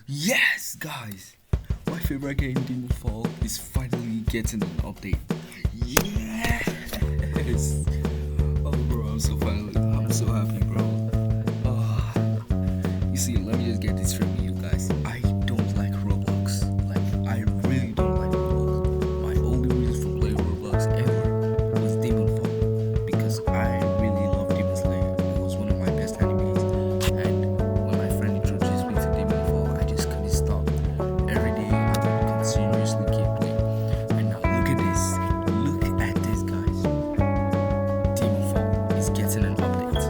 Yes, guys, my favorite game, Demonfall, is finally getting an update. Yes. Oh, bro, I'm so happy, bro. Oh, you see, let me just get this from you guys. I don't like Roblox. Like, I really don't like Roblox. My only reason for playing Roblox ever was Demonfall because I really love Demon Slayer. It was one of my best animes, and when my friend introduced me to Demonfall, I just couldn't stop. Every day, I would continuously keep playing. And now look at this. Look at this, guys. Demonfall is getting an update.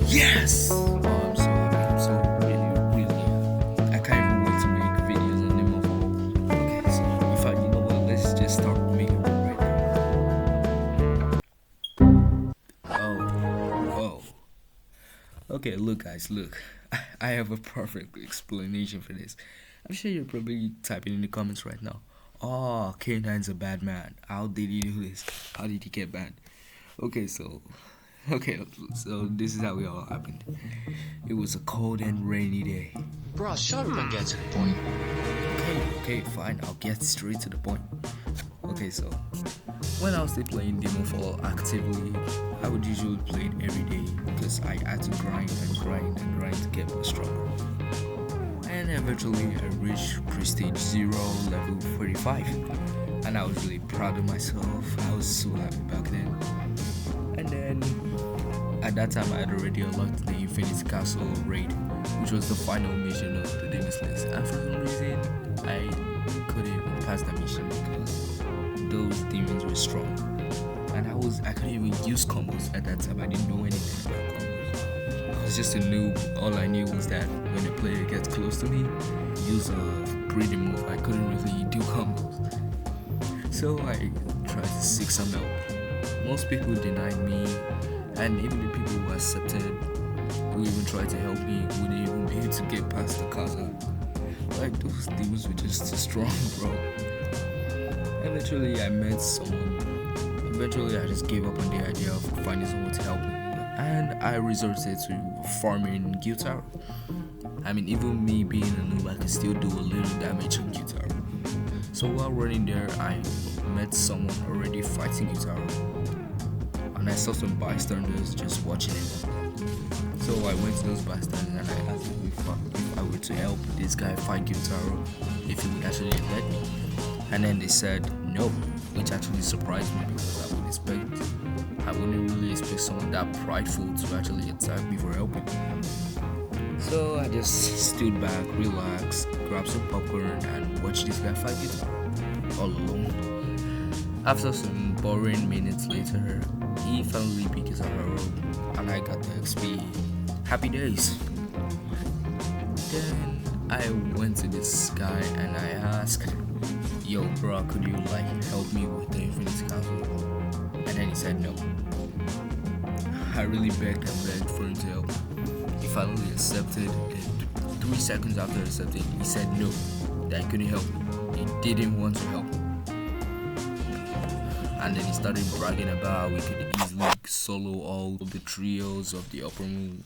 Yes! Oh, I'm so happy. I'm so really. I can't even wait to make videos on Demonfall. Okay, so you know what, let's just start making one right now. Oh. Okay, look, guys, look. I have a perfect explanation for this. I'm sure you're probably typing in the comments right now. Oh, K9's a bad man. How did he do this? How did he get banned? Okay, so this is how it all happened. It was a cold and rainy day. Bro, shut up and get to the point. Okay, fine. I'll get straight to the point. Okay, so when I was still playing Demonfall actively, I would usually play it every day because I had to grind to get more stronger. And eventually I reached Prestige 0 level 45. And I was really proud of myself. I was so happy back then. And then at that time I had already unlocked the Infinity Castle raid, which was the final mission of the Demon Slayer. And for some reason I couldn't even pass that mission because those demons were strong. And I couldn't even use combos at that time. I didn't know anything about combos. I was just a noob. All I knew was that when a player gets close to me, use a breathing move. I couldn't really do combos. So I tried to seek some help. Most people denied me, and even the people who accepted, who even tried to help me, wouldn't even be able to get past the castle. Like, those demons were just too strong, bro. Eventually I met someone. Eventually I just gave up on the idea of finding someone to help me, and I resorted to farming guitar. I mean, even me being a noob, I could still do a little damage on guitar. So while running there, I met someone already fighting guitar, and I saw some bystanders just watching it. So I went to those bystanders and I asked them if I were to help this guy fight Gyutaro, if he would actually let me. And then they said no, which actually surprised me because I wouldn't really expect someone that prideful to actually attack me for helping. So I just stood back, relaxed, grabbed some popcorn and watched this guy fight Gyutaro all alone. After some boring minutes later, he finally beat his arrow and I got the XP. Happy days. Then I went to this guy and I asked, yo bro, could you help me with the Infinity Castle? And then he said no. I really begged and begged for him to help. He finally accepted, and 3 seconds after accepting, he said no, that he couldn't help me. He didn't want to help me. And then he started bragging about we could easily solo all of the trios of the upper moon.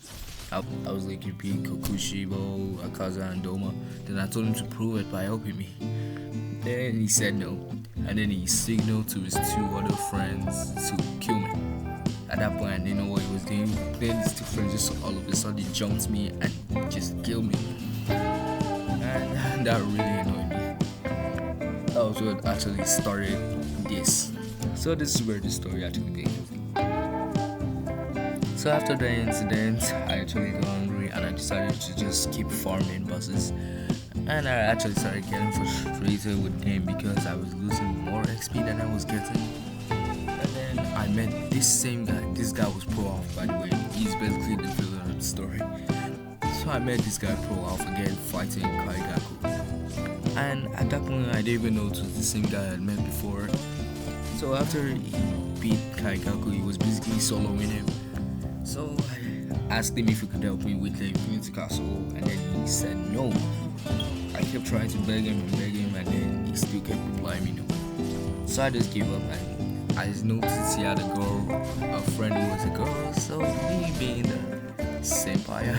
I was like, you beat Kokushibo, Akaza, and Doma. Then I told him to prove it by helping me. Then he said no. And then he signaled to his 2 other friends to kill me. At that point, I didn't know what he was doing. Then his 2 friends just all of a sudden jumped me and just killed me. And that really annoyed me. That was what actually started this. So this is where the story actually begins. So after the incident, I actually got hungry and I decided to just keep farming bosses. And I actually started getting frustrated with the game because I was losing more XP than I was getting. And then I met this same guy. This guy was Pro Alpha, by the way. He's basically the villain of the story. So I met this guy Pro Alpha again fighting Kaigaku. And at that point I didn't even know it was the same guy I had met before. So after he beat Kaigaku, he was basically soloing him. So I asked him if he could help me with the Infinity Castle, and then he said no. I kept trying to beg him, and then he still kept replying me no. So I just gave up, and I noticed he had a friend who was a girl, so me being the senpai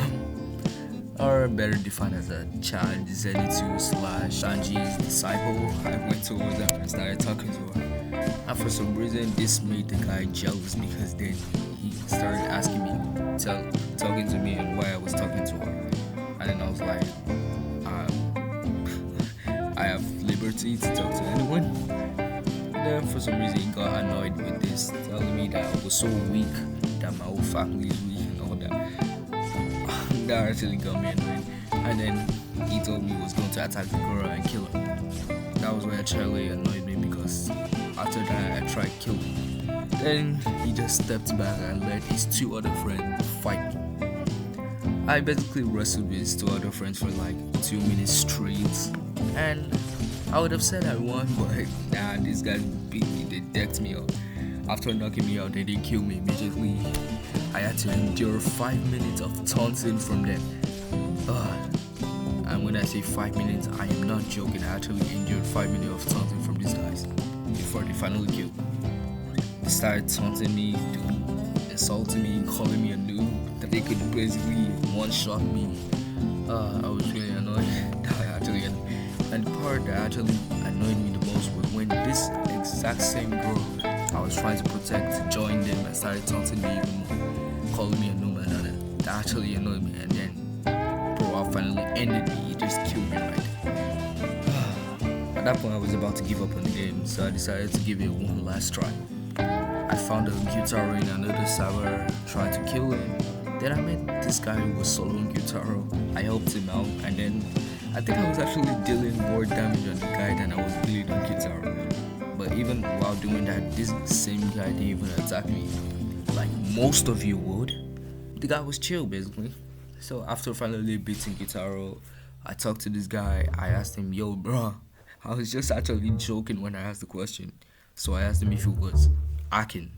or better defined as a child Zenitsu slash Sanji's disciple. I went towards her and started talking to her. And for some reason, this made the guy jealous because then he started asking me, talking to me, and why I was talking to her. And then I was like, I have liberty to talk to anyone. And then for some reason, he got annoyed with this, telling me that I was so weak, that my whole family is weak and all that. That actually got me annoyed. And then he told me he was going to attack the girl and kill her. That was what actually annoyed me because after that I tried killing him. Then he just stepped back and let his two other friends fight me. I basically wrestled with his two other friends for like 2 minutes straight. And I would have said I won, but nah, these guys beat me, they decked me up. After knocking me out, they didn't kill me immediately. I had to endure 5 minutes of taunting from them. And when I say 5 minutes, I am not joking. I actually endured 5 minutes of taunting from these guys before they finally killed me. They started taunting me, insulting me, calling me a noob, that they could basically one-shot me. I was really annoyed. And the part that actually annoyed me the most was when this exact same girl I was trying to protect joined them and started taunting me even more, calling me a noob and all that. That actually annoyed me, and then bro, I finally ended me. He just killed me right. At that point, I was about to give up on the game, so I decided to give it one last try. I found a Gyutaro in another server, trying to kill him. Then I met this guy who was soloing Gyutaro. I helped him out, and then I think I was actually dealing more damage on the guy than I was dealing on Gyutaro. But even while doing that, this same guy didn't even attack me like most of you would. The guy was chill basically. So after finally beating Gyutaro, I talked to this guy. I asked him, yo bro, I was just actually joking when I asked the question. So I asked him if he was hacking.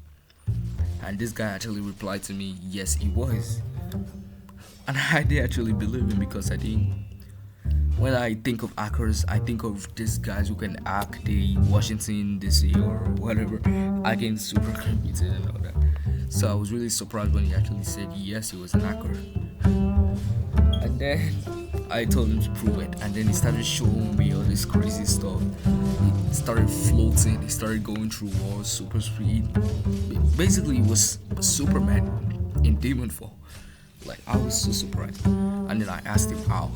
And this guy actually replied to me, yes he was. And I didn't actually believe him because I didn't. When I think of hackers, I think of these guys who can hack the Washington DC or whatever, hacking supercomputer and all that. So I was really surprised when he actually said yes, he was an hacker. And then I told him to prove it, and then he started showing me all this crazy stuff. He started floating, he started going through walls, super speed. Basically, it was Superman in Demonfall. Like, I was so surprised. And then I asked him how.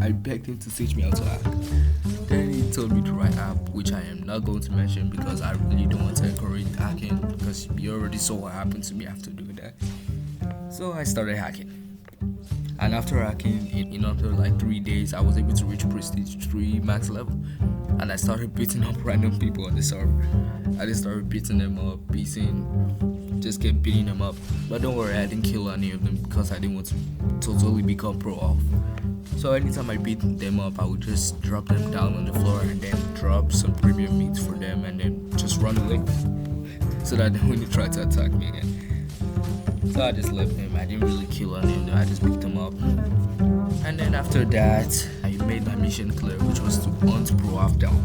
I begged him to teach me how to hack. Then he told me to write an app, which I am not going to mention because I really don't want to encourage hacking, because you already saw what happened to me after doing that. So I started hacking. And after hacking, in under like 3 days, I was able to reach Prestige 3 max level. And I started beating up random people on the server. I just started beating them up, just kept beating them up. But don't worry, I didn't kill any of them because I didn't want to totally become pro off. So anytime I beat them up, I would just drop them down on the floor and then drop some premium meat for them and then just run away. So that they wouldn't try to attack me again. So I just left them. I didn't really kill any of them, I just picked them up. And then after that, I made my mission clear, which was to hunt pro off down.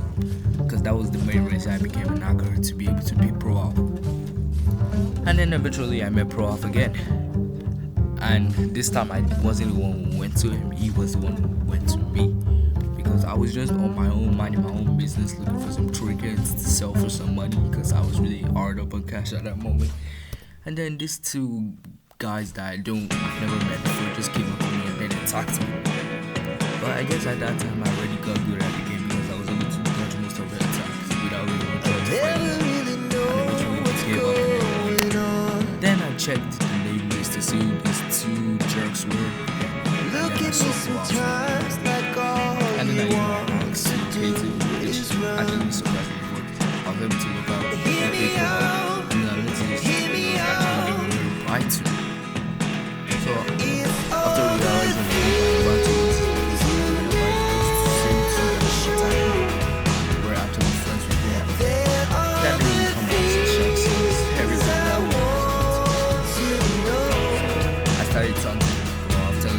Because that was the main reason I became an hacker, to be able to beat pro off. And then eventually I met pro off again. And this time I wasn't the one who went to him, he was the one who went to me. Because I was just on my own, minding my own business, looking for some trinkets to sell for some money, because I was really hard up on cash at that moment. And then these two guys that I've never met before just came up to me and then attacked me. But I guess at that time I already got good at the game because I was able to dodge most of the attacks without even trying to fight me. And eventually I gave up. Then I checked the name list to see who these two jerks were. Look at me sometimes like all and then I you want used to my do creative, which is actually run. surprised me before. I was able to look out what Hear they me provide. out, And then I went to this hear me actually out. they were right to me. So If after all realizing I that feel right to it, is you we're actually friends with them. there are That didn't come out as a shock since everything I that want to know. I started talking to people after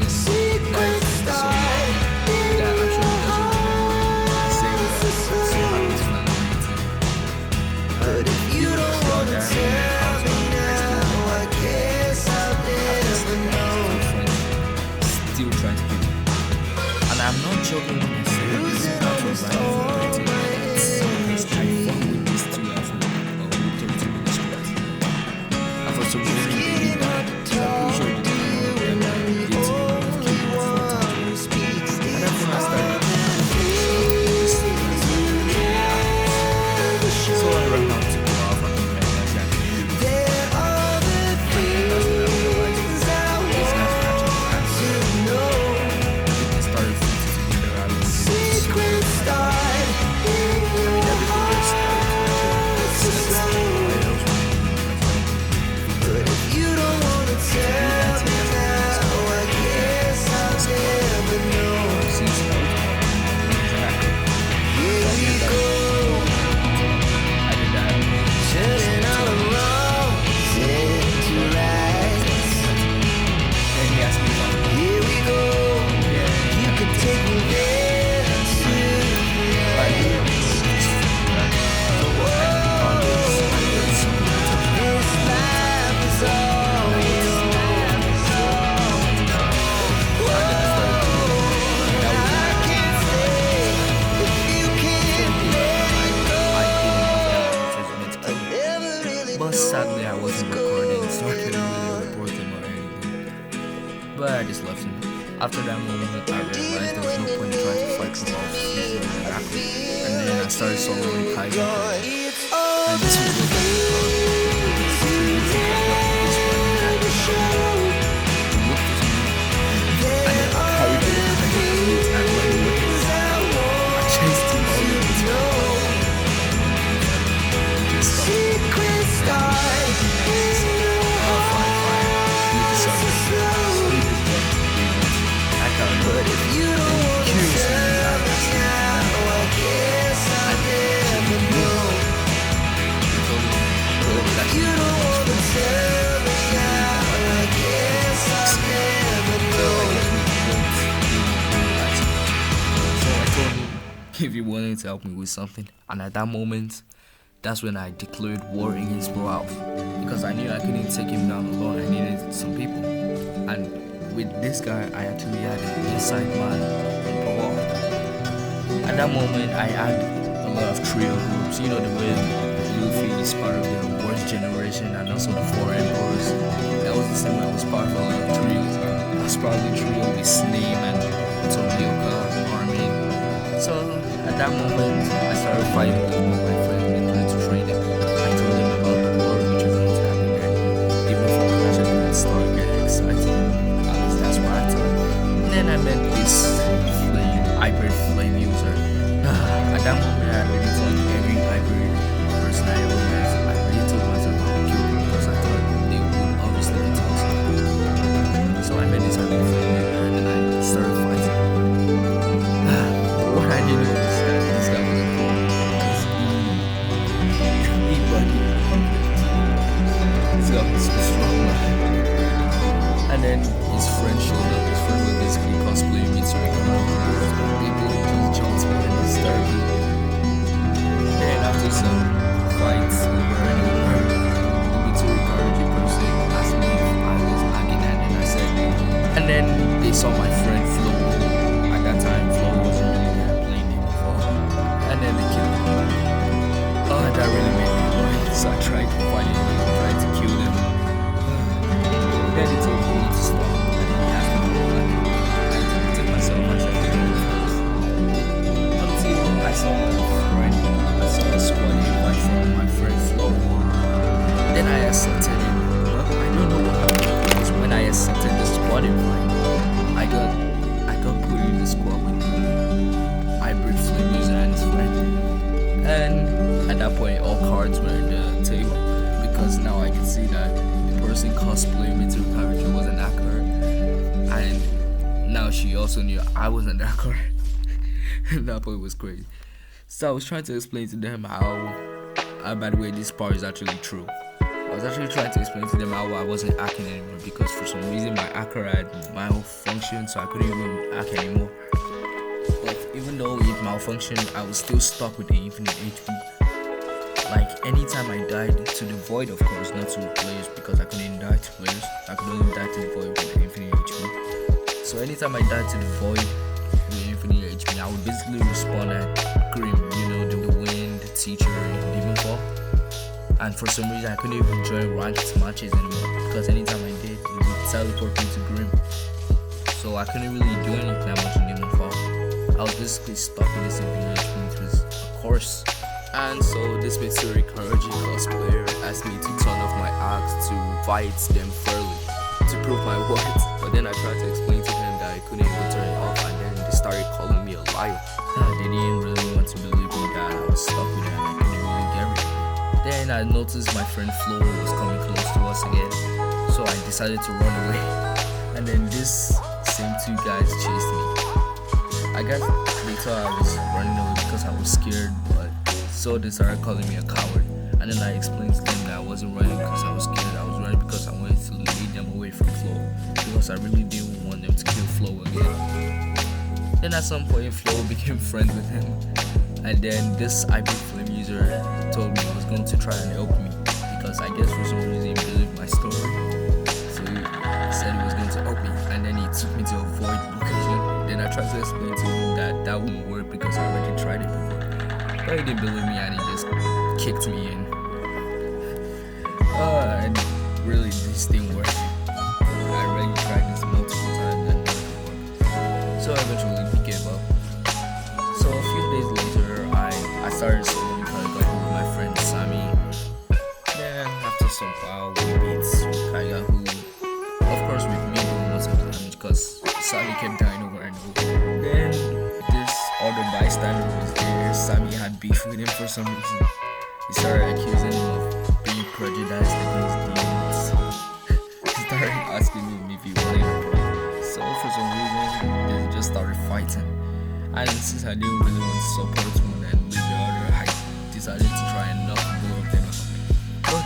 I'm not joking when I say this is not for 30 minutes. Because I fought with these two after 30 minutes straight. And for some reason they did that. So I'm pretty sure they didn't know them and they did to and that's when I started. So I ran out to go off and then I got to do this. And that's when I realized these guys were actually answering. They started fitting together. I was secret start. I mean, everything just started to make sense. Why else would you do that? But if you don't want to tell me now, I guess I'll never know. Since I was exactly. Here we go. I did that. Turning all around into lights. Then he asked me about it. Here we go. Yeah. You can take me there too. Like, this life is all I can't stay if you can't let go. But sadly I wasn't recording, so I couldn't really report him or anything. But I just left him. After that moment I realized there was no point in trying to fight for all season and then I started soloing Kaiser. And this was what I if you wanted to help me with something, and at that moment, that's when I declared war against Ralph, because I knew I couldn't take him down alone. I needed some people, and with this guy, I actually had an inside man in Ralph. At that moment, I had a lot of trio groups. You know the way Luffy is part of the worst generation, and also the four emperors. That was the same way I was part of a lot of trios. I was part of the trio with Snape and Tomioka, Armin. So at that moment, I started fighting with my friends in order to train them. I told them about the war which was going to happen there. Even for the pressure to start getting excited. At least that's what I thought. And then I met this hybrid flame user. At that moment, I already told every hybrid person I ever met. I already told myself I would kill them because I thought they would obviously be toxic. So I met this hybrid flame user and then I started fighting. What I didn't know is that this guy was a pro because he buddy. This guy was so strong, man. And then his friend showed up. His friend was basically cosplaying me to people just jumped me and they started beating me. Then after some fights over and over, the Mitsurugi person asked me if I was lagging, and then I said, and then they saw my friend Flo. At that time, Flo wasn't really there playing Demonfall. And then they killed me. Oh, that really made me annoyed. So I tried to fight it, tried to kill them. Then they told me to stop. And he asked me to go back. I had to take myself to the first. Until I saw my friend. I saw a squad invite from my friend Flo. Then I accepted it. Well, I don't know what happened. Because when I accepted the squad invite, I got put in the squad with hybrid flame user and his friend. And at that point, all cards were on the table because now I can see that the person cosplaying me to the character was an hacker, and now she also knew I wasn't that hacker. That point was crazy. So I was trying to explain to them how by the way, this part is actually true. I was actually trying to explain to them how I wasn't hacking anymore because for some reason my hacker had malfunctioned, so I couldn't even hack anymore. But even though it malfunctioned, I was still stuck with the infinite HP. Like anytime I died to the void, of course, not to players because I couldn't die to players. I could only die to the void with the infinite HP. So anytime I died to the void with the and for some reason I couldn't even join ranked matches anymore because anytime I did, it would teleport me to Grim. So I couldn't really do anything that much in Demonfall. I was basically stuck in this village, which was a course. And so this Mitsuri Karaji cosplayer asked me to turn off my axe to fight them fairly, to prove my worth. But then I tried to explain to them that I couldn't even turn it off, and then they started calling me a liar. They didn't really want to believe me that I was stuck with it and I couldn't really get rid of it. Then I noticed my friend Flo was coming close to us again, so I decided to run away. And then this same two guys chased me. I guess they thought I was running away because I was scared, but so they started calling me a coward. And then I explained to them that I wasn't running because I was scared. I was running because I wanted to lead them away from Flo, because I really didn't want them to kill Flo again. Then at some point Flo became friends with him, and then this Ivory Flame user told me he was going to try and help me because I guess for some reason he believed my story. So he said he was going to help me, and then he took me to a void location. Then I tried to explain to him that that wouldn't work because I already tried it before. But he didn't believe me and he just kicked me in. And really this didn't work. I already tried this multiple times and it didn't work. So eventually we gave up. So a few days later I started slowly Kaiga with my friend Sammy. Then after some while we beat Kaiga, who of course with me doing most of the damage because Sammy kept dying over and over. Then this other bystander was there. Sammy had beef with him for some reason. He started accusing him of being prejudiced against demons. He started asking him if he wanted a break. So for some reason they just started fighting. And since I didn't really want to support one and leave the other, I decided to try and knock both of them out. But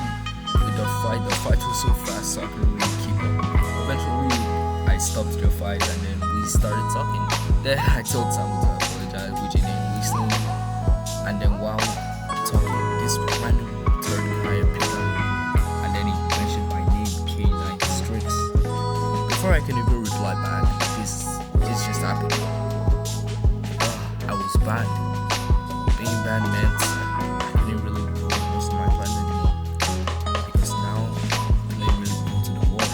with the fight was so fast so I couldn't really keep up. Eventually I stopped the fight and then we started talking. Then I told Sam to apologize, which he didn't listen. And then while talking, this random third guy picked up, and then he mentioned my name, K9 Strix. Before I can even reply back, this just happened. I was bad. Being bad meant I couldn't really go most of my plans anymore, because now I couldn't really go to the war.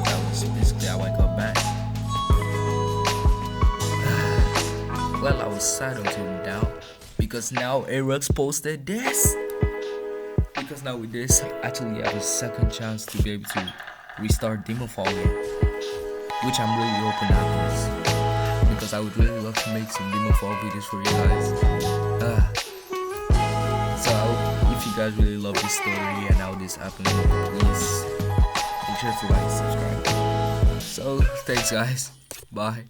That was basically how I got back. Well, I was sad until now, because now Aerox posted this. Because now with this, I actually have a second chance to be able to restart Demonfall again, which I'm really hoping happens, because I would really love to make some Demonfall videos for you guys. So if you guys really love this story and how this happened, please make sure to like and subscribe. So thanks guys, bye.